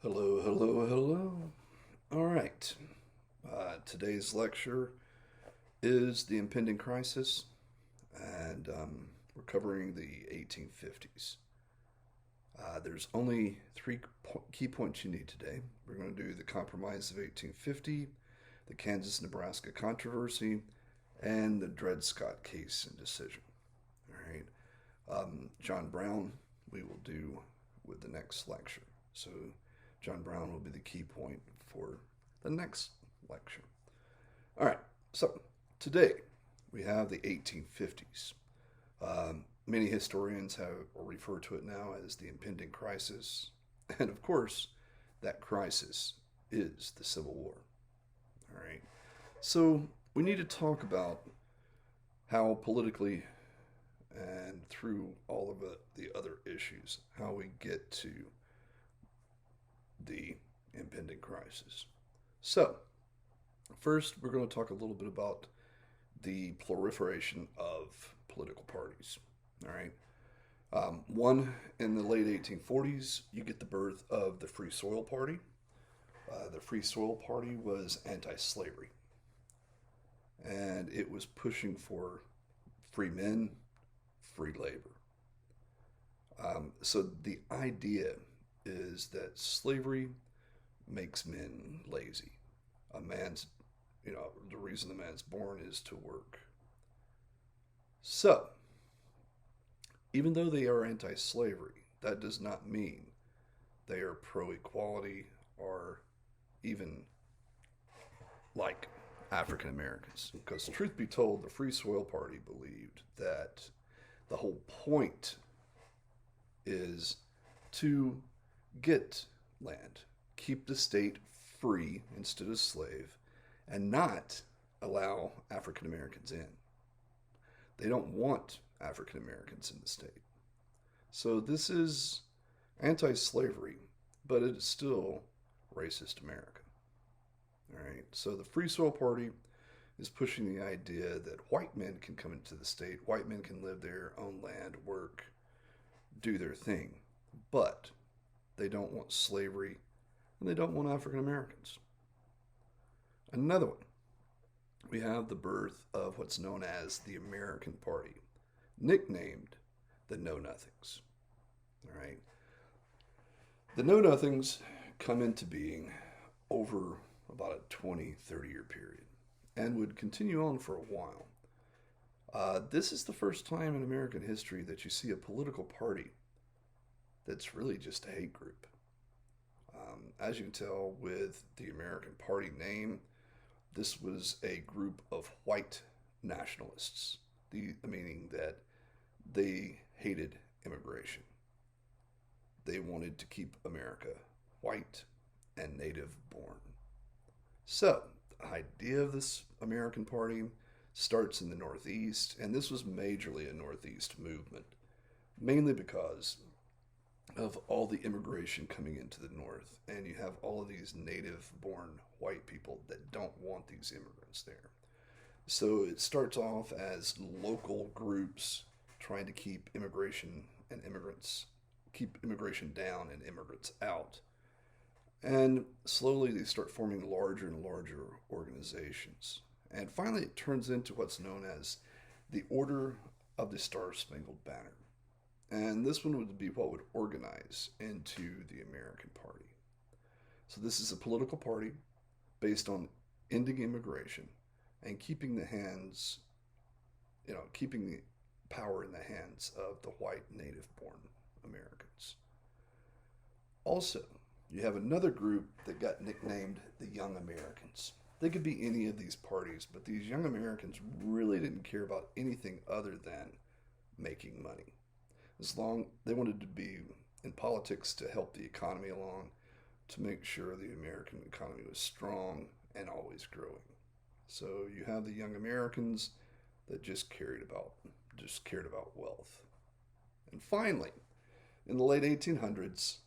Hello, hello, hello. All right. Today's lecture is The Impending Crisis, and we're covering the 1850s. There's only key points you need today. We're going to do the Compromise of 1850, the Kansas Nebraska controversy, and the Dred Scott case and decision. All right. John Brown, we will do with the next lecture. So, John Brown will be the key point for the next lecture. All right, so today we have the 1850s. Many historians have referred to it now as the impending crisis, and of course, that crisis is the Civil War. All right, so we need to talk about how politically and through all of the other issues, how we get to the impending crisis. So, first, we're going to talk a little bit about the proliferation of political parties. All right. One, in the late 1840s, you get the birth of the Free Soil Party. The Free Soil Party was anti slavery, and it was pushing for free men, free labor. So the idea is that slavery makes men lazy. A man's, the reason the man's born is to work. So, even though they are anti slavery, that does not mean they are pro equality or even like African Americans. Because, truth be told, the Free Soil Party believed that the whole point is to get land, keep the state free instead of slave, and not allow African Americans in. They don't want African Americans in the state. So this is anti slavery, but it is still racist America. All right. So the Free Soil Party is pushing the idea that white men can come into the state, white men can live there, own land, work, do their thing. But they don't want slavery, and they don't want African Americans. Another one, we have the birth of what's known as the American Party, nicknamed the Know Nothings. All right. The Know Nothings come into being over about a 20, 30-year period and would continue on for a while. This is the first time in American history that you see a political party that's really just a hate group. As you can tell with the American Party name, this was a group of white nationalists, meaning that they hated immigration. They wanted to keep America white and native born. So, the idea of this American Party starts in the Northeast, and this was majorly a Northeast movement, mainly because of all the immigration coming into the North, and you have all of these native born white people that don't want these immigrants there. So it starts off as local groups trying to keep keep immigration down and immigrants out. And slowly they start forming larger and larger organizations. And finally it turns into what's known as the Order of the Star Spangled Banner. And this one would be what would organize into the American Party. So this is a political party based on ending immigration and keeping keeping the power in the hands of the white native born Americans. Also, you have another group that got nicknamed the Young Americans. They could be any of these parties, but these Young Americans really didn't care about anything other than making money. They wanted to be in politics to help the economy along, to make sure the American economy was strong and always growing. So you have the Young Americans that just cared about wealth. And finally, in the late 1800s,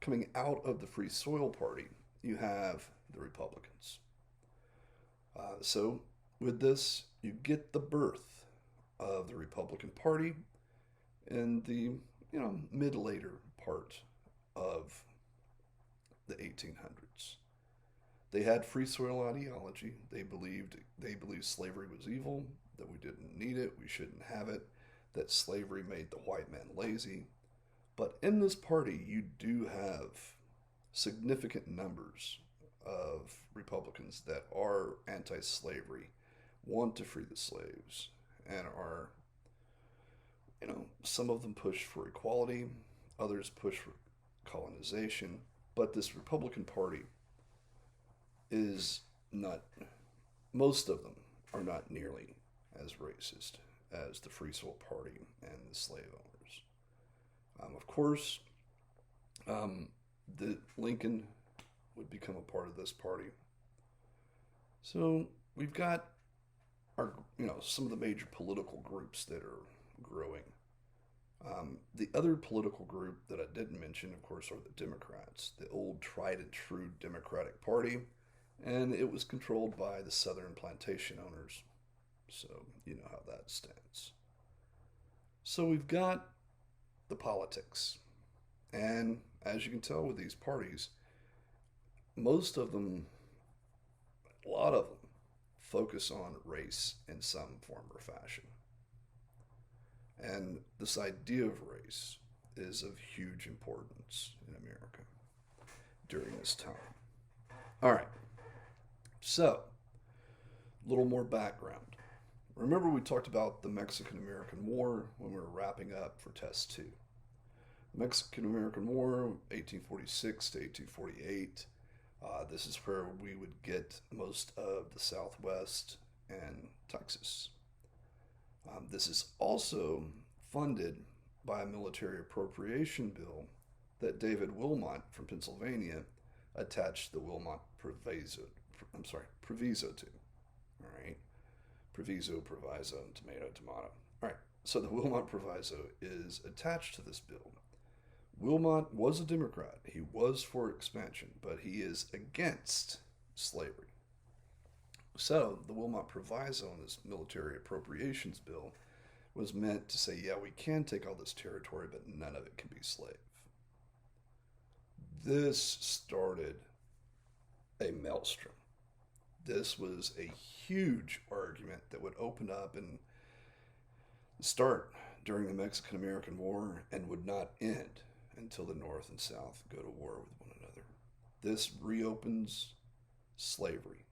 coming out of the Free Soil Party, you have the Republicans. So with this, you get the birth of the Republican Party in the mid later part of the 1800s. They had free soil ideology. They believed slavery was evil, that we didn't need it, we shouldn't have it, that slavery made the white man lazy. But in this party, you do have significant numbers of Republicans that are anti-slavery, want to free the slaves, and are, some of them push for equality, others push for colonization. But this Republican Party is not, most of them are not nearly as racist as the Free Soil Party and the slave owners. Of course, the Lincoln would become a part of this party. So we've got our, some of the major political groups that are growing. The other political group that I didn't mention, of course, are the Democrats, the old tried and true Democratic Party, and it was controlled by the Southern plantation owners. So you know how that stands. So we've got the politics. And as you can tell with these parties, most of them, a lot of them, focus on race in some form or fashion. And this idea of race is of huge importance in America during this time. All right, so a little more background. Remember, we talked about the Mexican-American War when we were wrapping up for Test 2. The Mexican-American War, 1846 to 1848. This is where we would get most of the Southwest and Texas. This is also funded by a military appropriation bill that David Wilmot from Pennsylvania attached the Wilmot Proviso to. All right. Proviso, proviso, and tomato, tomato. All right. So the Wilmot Proviso is attached to this bill. Wilmot was a Democrat. He was for expansion, but he is against slavery. So the Wilmot Proviso in this military appropriations bill was meant to say, yeah, we can take all this territory, but none of it can be slave. This started a maelstrom. This was a huge argument that would open up and start during the Mexican-American War and would not end until the North and South go to war with one another. This reopens slavery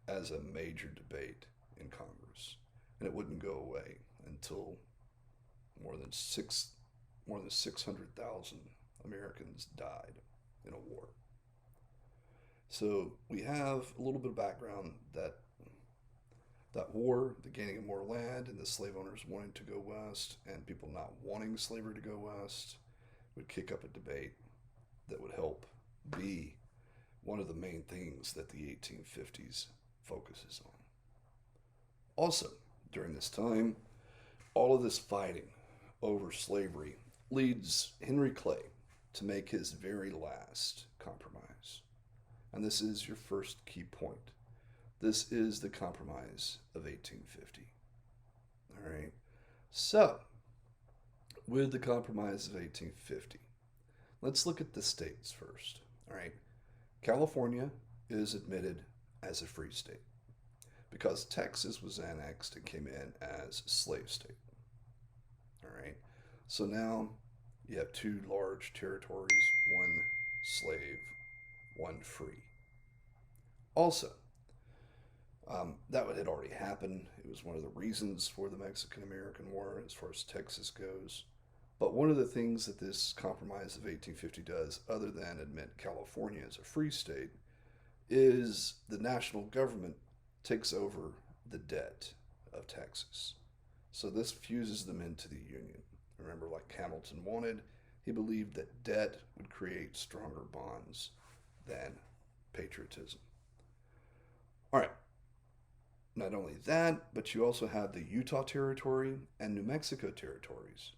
as a major debate in Congress, and it wouldn't go away until more than 600,000 Americans died in a war. So we have a little bit of background that war, the gaining of more land, and the slave owners wanting to go west, and people not wanting slavery to go west, would kick up a debate that would help be one of the main things that the 1850s focuses on. Also, during this time, all of this fighting over slavery leads Henry Clay to make his very last compromise. And this is your first key point. This is the Compromise of 1850. All right. So, with the Compromise of 1850, let's look at the states first. All right. California is admitted as a free state because Texas was annexed and came in as a slave state. All right. So now you have two large territories, one slave, one free. Also, that had already happened. It was one of the reasons for the Mexican-American War as far as Texas goes. But one of the things that this Compromise of 1850 does, other than admit California as a free state, is the national government takes over the debt of Texas. So this fuses them into the Union. Remember, like Hamilton wanted, he believed that debt would create stronger bonds than patriotism. All right. Not only that, but you also have the Utah Territory and New Mexico territories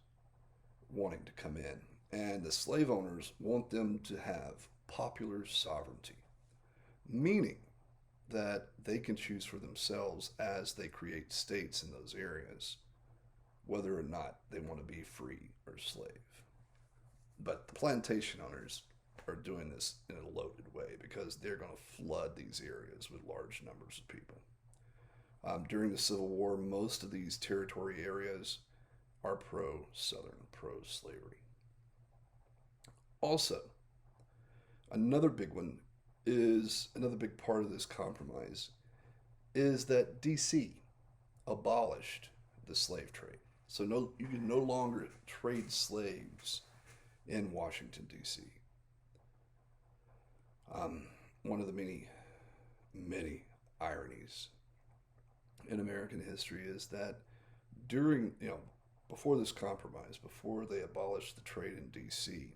wanting to come in. And the slave owners want them to have popular sovereignty, meaning that they can choose for themselves as they create states in those areas, whether or not they want to be free or slave. But the plantation owners are doing this in a loaded way because they're going to flood these areas with large numbers of people. During the Civil War, most of these territory areas are pro Southern, pro slavery. Also, another big part of this compromise is that D.C. abolished the slave trade. So you can no longer trade slaves in Washington, D.C. One of the many ironies in American history is that before this compromise, before they abolished the trade in D.C.,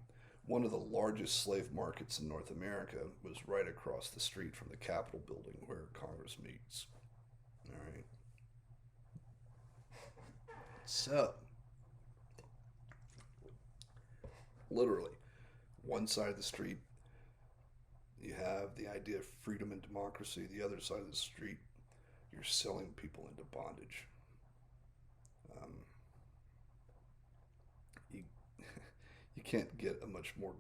one of the largest slave markets in North America was right across the street from the Capitol building where Congress meets. All right. So, literally, one side of the street, you have the idea of freedom and democracy. The other side of the street, you're selling people into bondage. Um, you, you can't get a much more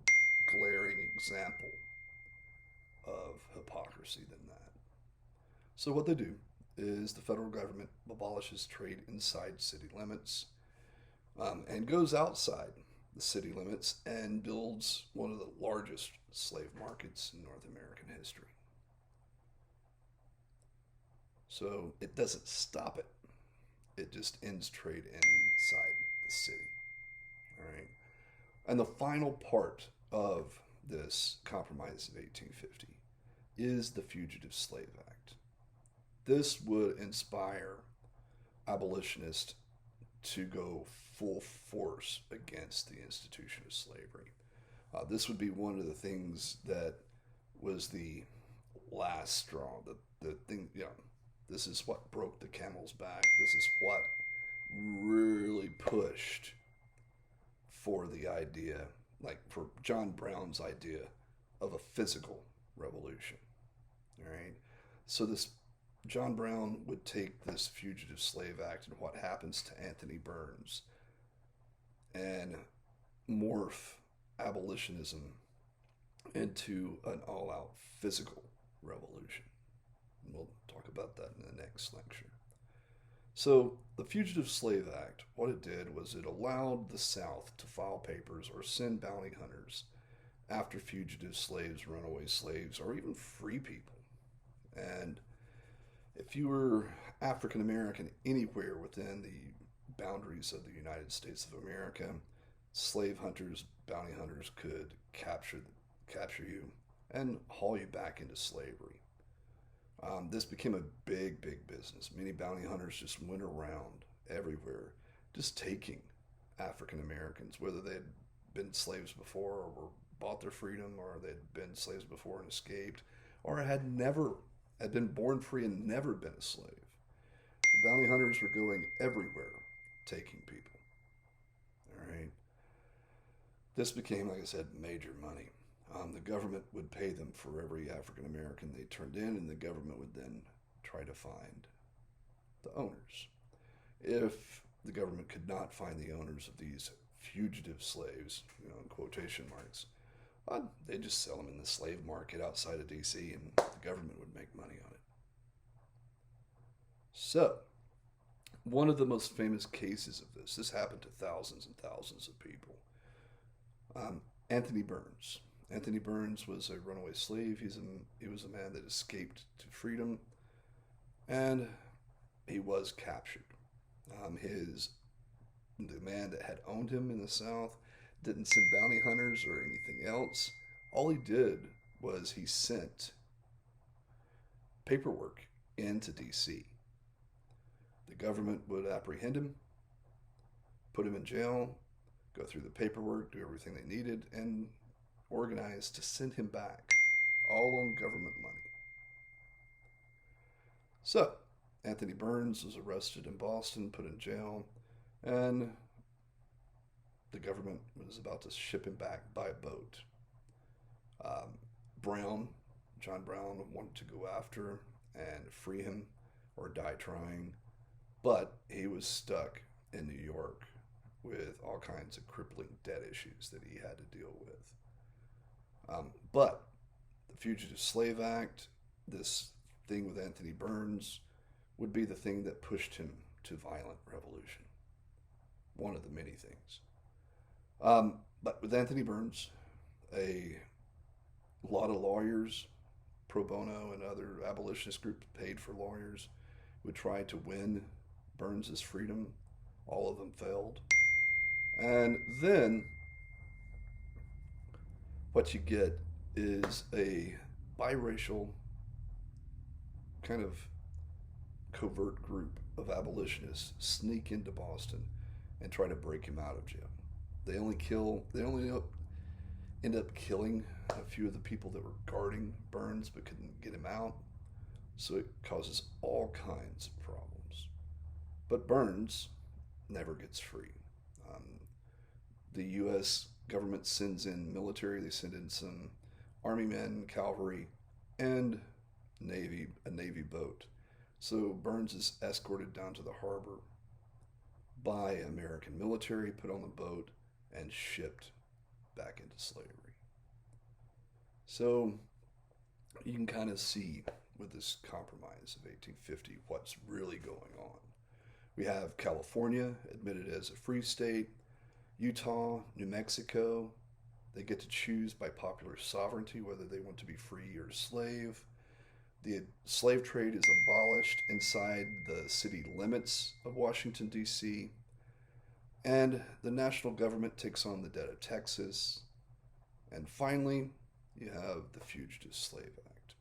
glaring example of hypocrisy than that. So, what they do is the federal government abolishes trade inside city limits and goes outside the city limits and builds one of the largest slave markets in North American history. So it doesn't stop it, it just ends trade inside the city. All right. And the final part of this Compromise of 1850 is the Fugitive Slave Act. This would inspire abolitionists to go full force against the institution of slavery. This would be one of the things that was the last straw. The thing, this is what broke the camel's back. This is what really pushed for the idea, like for John Brown's idea of a physical revolution. All right. So this John Brown would take this Fugitive Slave Act and what happens to Anthony Burns and morph abolitionism into an all-out physical revolution. And we'll talk about that in the next lecture. So the Fugitive Slave Act, what it did was it allowed the South to file papers or send bounty hunters after fugitive slaves, runaway slaves, or even free people. And if you were African American anywhere within the boundaries of the United States of America, slave hunters, bounty hunters could capture you and haul you back into slavery. This became a big business. Many bounty hunters just went around everywhere, just taking African Americans, whether they had been slaves before or were bought their freedom, or they'd been slaves before and escaped, or had been born free and never been a slave. The bounty hunters were going everywhere, taking people. All right. This became, like I said, major money. The government would pay them for every African American they turned in, and the government would then try to find the owners. If the government could not find the owners of these fugitive slaves, in quotation marks, they'd just sell them in the slave market outside of D.C., and the government would make money on it. So, one of the most famous cases of this happened to thousands and thousands of people. Anthony Burns. Anthony Burns was a runaway slave. He was a man that escaped to freedom, and he was captured. The man that had owned him in the South didn't send bounty hunters or anything else. All he did was he sent paperwork into D.C. The government would apprehend him, put him in jail, go through the paperwork, do everything they needed, and organize to send him back, all on government money. So, Anthony Burns was arrested in Boston, put in jail, and the government was about to ship him back by boat. John Brown, wanted to go after and free him or die trying, but he was stuck in New York with all kinds of crippling debt issues that he had to deal with. But the Fugitive Slave Act, this thing with Anthony Burns, would be the thing that pushed him to violent revolution. One of the many things. But with Anthony Burns, a lot of lawyers, pro bono and other abolitionist groups paid for lawyers, would try to win Burns's freedom. All of them failed. And then what you get is a biracial kind of covert group of abolitionists sneak into Boston and try to break him out of jail. They only end up killing a few of the people that were guarding Burns but couldn't get him out. So it causes all kinds of problems. But Burns never gets free. Um, the U.S. government sends in military, they send in some army men, cavalry, and a Navy boat. So Burns is escorted down to the harbor by American military, put on the boat, and shipped back into slavery. So you can kind of see with this compromise of 1850 what's really going on. We have California admitted as a free state, Utah, New Mexico, they get to choose by popular sovereignty whether they want to be free or slave. The slave trade is abolished inside the city limits of Washington, D.C., and the national government takes on the debt of Texas. And finally, you have the Fugitive Slave Act.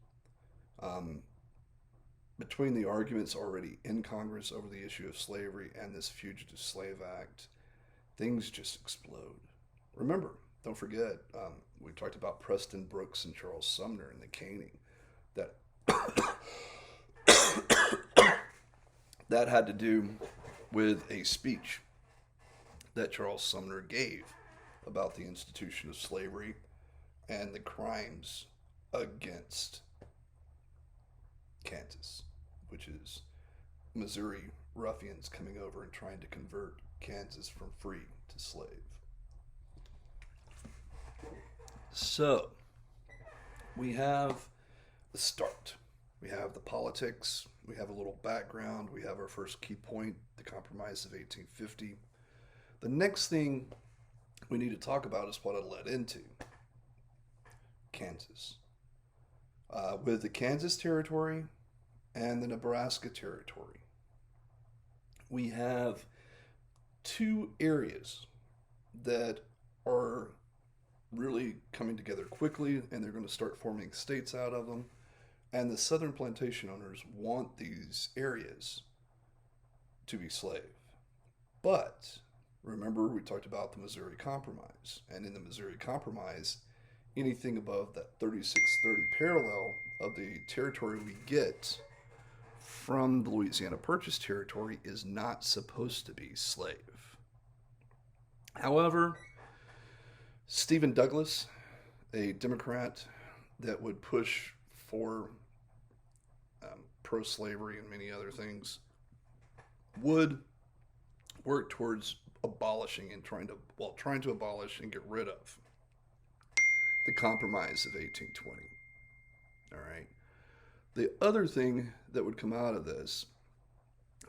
Between the arguments already in Congress over the issue of slavery and this Fugitive Slave Act, things just explode. Remember, don't forget, we talked about Preston Brooks and Charles Sumner and the caning. That that had to do with a speech that Charles Sumner gave about the institution of slavery and the crimes against Kansas, which is Missouri ruffians coming over and trying to convert Kansas from free to slave. So, we have the start. We have the politics. We have a little background. We have our first key point, the Compromise of 1850. The next thing we need to talk about is what it led into. Kansas. With the Kansas Territory and the Nebraska Territory, we have two areas that are really coming together quickly, and they're going to start forming states out of them. And the southern plantation owners want these areas to be slave. But remember, we talked about the Missouri Compromise. And in the Missouri Compromise, anything above that 3630 parallel of the territory we get from the Louisiana Purchase territory is not supposed to be slave. However, Stephen Douglas, a Democrat that would push for pro-slavery and many other things, would work towards abolishing and trying to abolish and get rid of the Compromise of 1820. All right. The other thing that would come out of this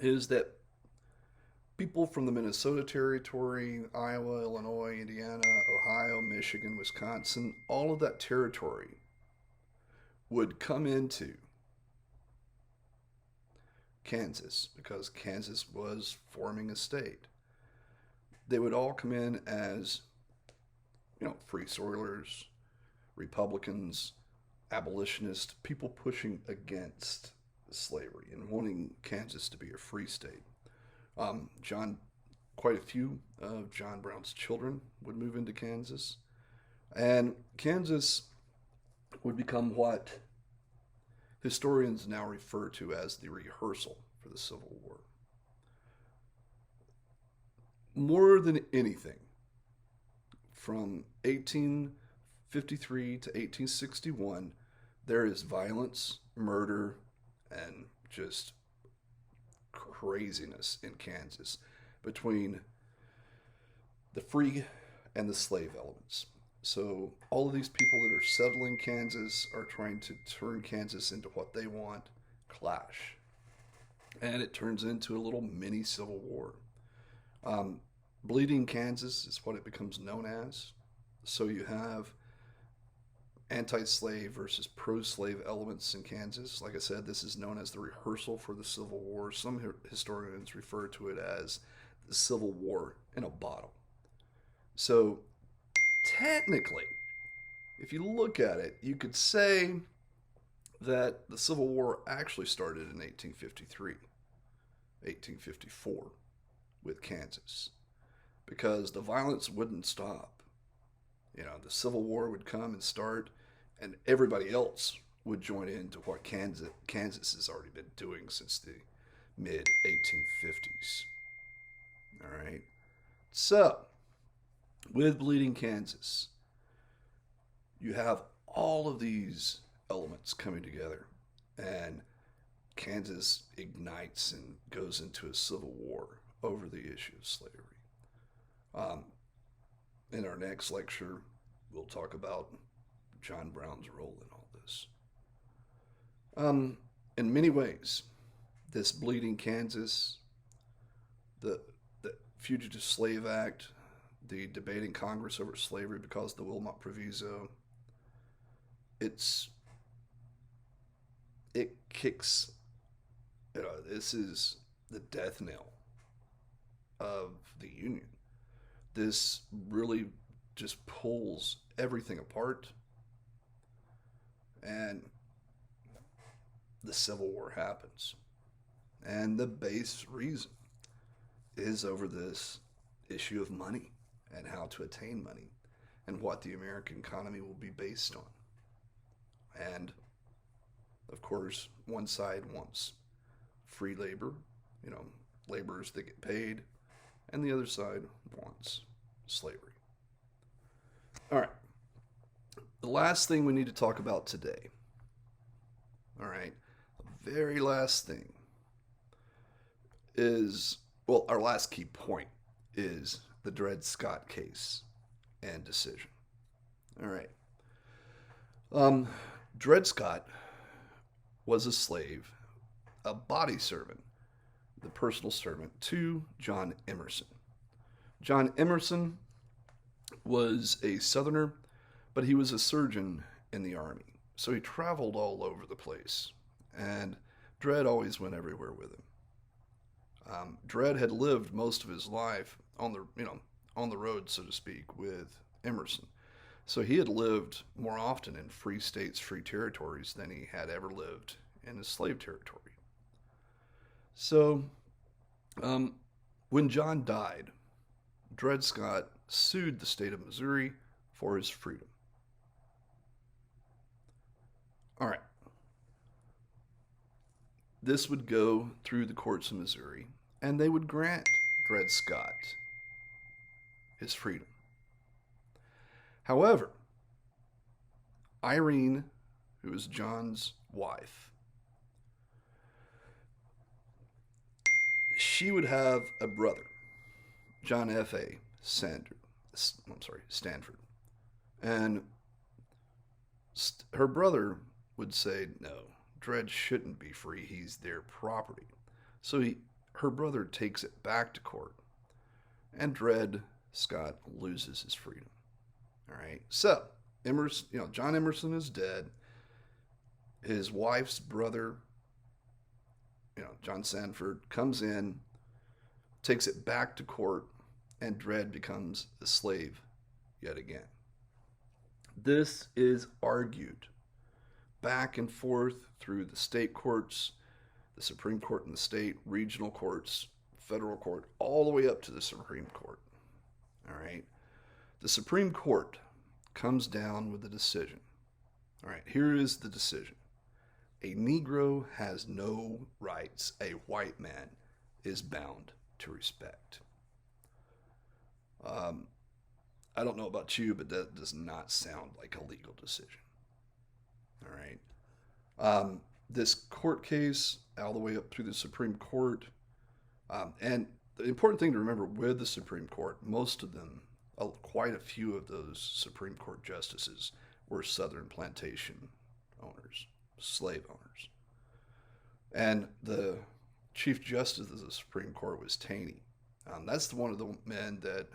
is that people from the Minnesota Territory, Iowa, Illinois, Indiana, Ohio, Michigan, Wisconsin, all of that territory would come into Kansas because Kansas was forming a state. They would all come in as, free soilers, Republicans, abolitionists, people pushing against slavery and wanting Kansas to be a free state. Quite a few of John Brown's children would move into Kansas, and Kansas would become what historians now refer to as the rehearsal for the Civil War. More than anything, from 1853 to 1861, there is violence, murder, and just craziness in Kansas between the free and the slave elements. So all of these people that are settling Kansas are trying to turn Kansas into what they want, clash. And it turns into a little mini civil war. Um, Bleeding Kansas is what it becomes known as. So you have anti slave versus pro slave elements in Kansas. Like I said, this is known as the rehearsal for the Civil War. Some historians refer to it as the Civil War in a bottle. So technically, if you look at it, you could say that the Civil War actually started in 1853, 1854 with Kansas because the violence wouldn't stop. You know, the Civil War would come and start, and everybody else would join into what Kansas has already been doing since the mid 1850s. All right. So, with Bleeding Kansas, you have all of these elements coming together, and Kansas ignites and goes into a civil war over the issue of slavery. Um, in our next lecture, we'll talk about John Brown's role in all this. In many ways, this Bleeding Kansas, the Fugitive Slave Act, the debate in Congress over slavery because of the Wilmot Proviso, it's it kicks. You know, this is the death knell of the Union. This really just pulls everything apart, and the Civil War happens. And the base reason is over this issue of money and how to attain money and what the American economy will be based on. And of course, one side wants free labor, you know, laborers that get paid, and the other side wants slavery. All right. The last thing we need to talk about today, all right, the very last thing is, well, our last key point is the Dred Scott case and decision. All right. Dred Scott was a slave, a body servant, the personal servant to John Emerson. John Emerson was a Southerner, but he was a surgeon in the Army. So he traveled all over the place, and Dred always went everywhere with him. Dred had lived most of his life on the road, so to speak, with Emerson. So he had lived more often in free states, free territories than he had ever lived in a slave territory. So when John died, Dred Scott sued the state of Missouri for his freedom. All right. This would go through the courts of Missouri, and they would grant Dred Scott his freedom. However, Irene, who was John's wife, she would have a brother, John F.A. Stanford. And her brother would say, no, Dred shouldn't be free. He's their property. So her brother takes it back to court, and Dred Scott loses his freedom. All right. So Emerson, John Emerson is dead. His wife's brother, John Sanford, comes in, takes it back to court, and Dred becomes a slave yet again. This is argued back and forth through the state courts, the Supreme Court in the state, regional courts, federal court, all the way up to the Supreme Court. All right. The Supreme Court comes down with a decision. All right, here is the decision. A Negro has no rights a white man is bound to respect. I don't know about you, but that does not sound like a legal decision. All right. This court case, all the way up through the Supreme Court, and the important thing to remember with the Supreme Court, most of them quite a few of those Supreme Court justices were Southern plantation owners, slave owners. And the Chief Justice of the Supreme Court was Taney. That's one of the men that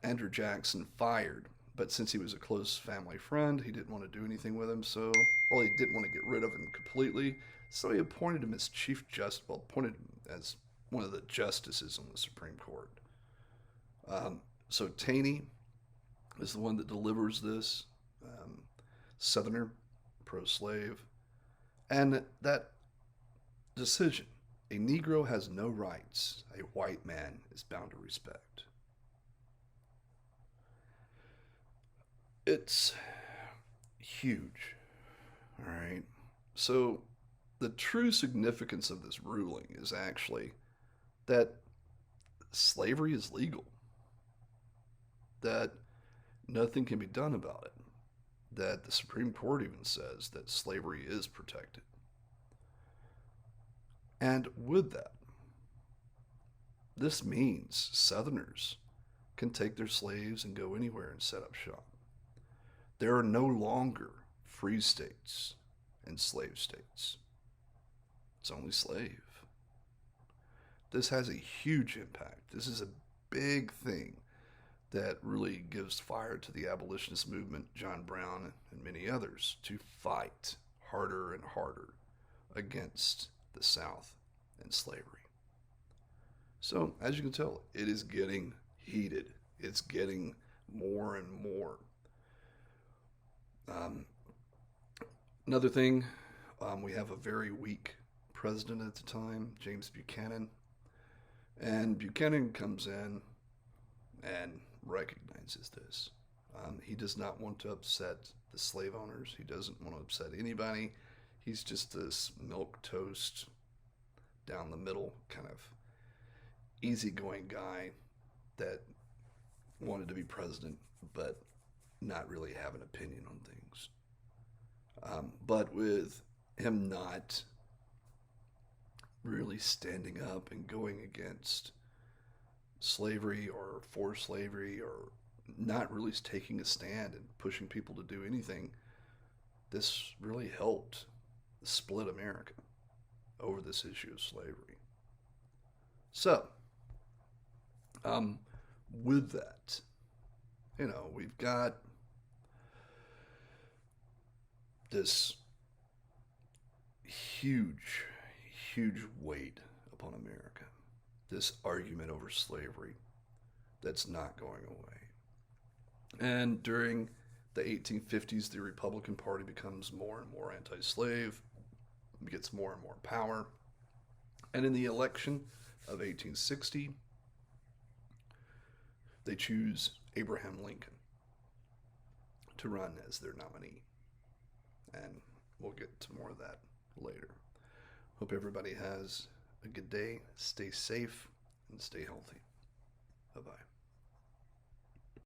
Andrew Jackson fired. But since he was a close family friend, he didn't want to do anything with him. So, well, he didn't want to get rid of him completely. So he appointed him as Chief Justice. Well, appointed him as one of the justices on the Supreme Court. So Taney is the one that delivers this Southerner, pro-slave, and that decision: a Negro has no rights a white man is bound to respect. It's huge, all right? So the true significance of this ruling is actually that slavery is legal, that nothing can be done about it, that the Supreme Court even says that slavery is protected. And with that, this means Southerners can take their slaves and go anywhere and set up shop. There are no longer free states and slave states. It's only slave. This has a huge impact. This is a big thing that really gives fire to the abolitionist movement, John Brown and many others, to fight harder and harder against the South and slavery. So, as you can tell, it is getting heated. It's getting more and more. Another thing, we have a very weak president at the time, James Buchanan. And Buchanan comes in and recognizes this. He does not want to upset the slave owners. He doesn't want to upset anybody. He's just this milquetoast, down the middle, kind of easygoing guy that wanted to be president, but not really have an opinion on things. But with him not really standing up and going against slavery or for slavery, or not really taking a stand and pushing people to do anything, this really helped split America over this issue of slavery. So, with that, we've got this huge, huge weight upon America. This argument over slavery that's not going away. And during the 1850s, the Republican Party becomes more and more anti-slave, gets more and more power. And in the election of 1860, they choose Abraham Lincoln to run as their nominee. And we'll get to more of that later. Hope everybody has a good day. Stay safe and stay healthy. Bye-bye.